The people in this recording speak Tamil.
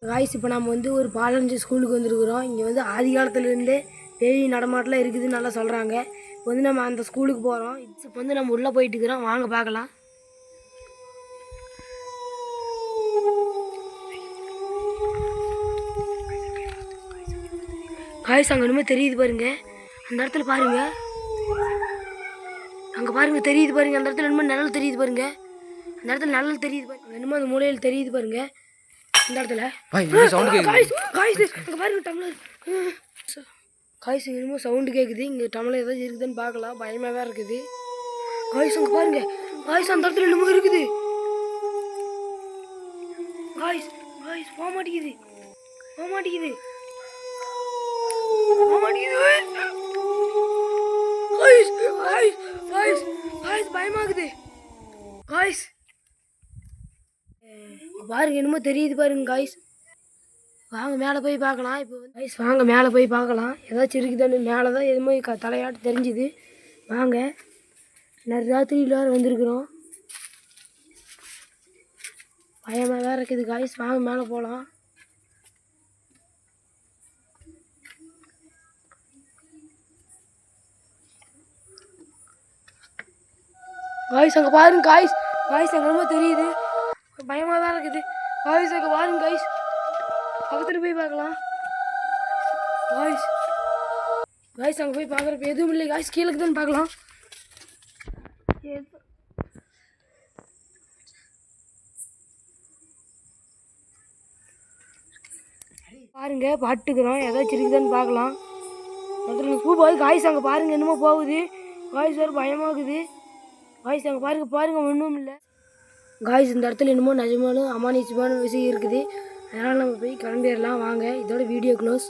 காய்ஸ் இப்போ நம்ம வந்து ஒரு பாலஞ்சு ஸ்கூலுக்கு வந்துருக்குறோம். இங்கே வந்து ஆதி காலத்துலேருந்தே பேய் நடமாட்டெலாம் இருக்குதுன்னு நல்லா சொல்கிறாங்க. இப்போ வந்து நம்ம அந்த ஸ்கூலுக்கு போகிறோம். இப்போ வந்து நம்ம உள்ளே போயிட்டு இருக்கிறோம், வாங்க பார்க்கலாம். காய்ஸ் அங்கே என்னமோ தெரியுது பாருங்க, அந்த இடத்துல பாருங்க, அங்கே பாருங்க தெரியுது பாருங்க, அந்த இடத்துல என்னமோ நிழல் தெரியுது பாருங்க, அந்த இடத்துல நிழல் தெரியுது பாருங்க, என்னமோ அந்த மூலையில் தெரியுது பாருங்க இந்த இடத்துல. பாருங்க டம்ளர் காய்ஸ் என்னமோ சவுண்டு கேட்குது. இங்கே டம்ளர் ஏதாச்சும் இருக்குதுன்னு பார்க்கலாம், பயமாகவே இருக்குது. காய்ஸ் அங்கே பாருங்க, காய்ஸ் அந்த இடத்துல என்னமோ இருக்குது. காய்ஸ் காய்ஸ் போக மாட்டேங்குது, போக மாட்டேங்குது, போக மாட்டேங்குது. காய்ஸ் காய்ஸ் காய்ஸ் காய்ஸ் பயமாகுது. காய்ஸ் பாருங்க என்னமோ தெரியுது பாருங்க காய்ஸ். வாங்க மேலே போய் பார்க்கலாம். இப்போ காய்ஸ் வாங்க மேலே போய் பார்க்கலாம், ஏதாச்சும் இருக்குதான்னு. மேலே தான் எதுவுமே தலையாட்டு தெரிஞ்சுது. வாங்க, நிறைய ராத்திரியில் வேறு வந்திருக்குறோம், பயமாக வேறு இருக்குது காய்ஸ். வாங்க மேலே போகலாம். காய்ஸ் அங்கே பாருங்க காய்ஸ், காய்ஸ் அங்கே ரொம்ப தெரியுது, பயமாக தான் இருக்குது. காய்ஸ் அங்கே பாருங்க காய்ஸ், பக்கத்தில் போய் பார்க்கலாம். காய்ஸ் காய்ஸ் அங்கே போய் பார்க்குறப்ப எதுவும் இல்லை காய்ஸ், கீழே தான் பார்க்கலாம். பாருங்க பாட்டுக்கிறோம், ஏதாச்சும் இருக்குதான்னு பார்க்கலாம். அதில் பூ போகுது காய்ஸ், அங்கே பாருங்க என்னமோ போகுது காய்ஸ், வேறு பயமாகுது காய்ஸ். அங்கே பாருங்க பாருங்க ஒன்றும் இல்லை காய்ஸ். இந்த இடத்துல என்னமோ நிஜமாலும் அமானுஷமான விஷயம் இருக்குது. அதனால் நம்ம போய் கிளம்பிடலாம் வாங்க. இதோட வீடியோ க்ளோஸ்.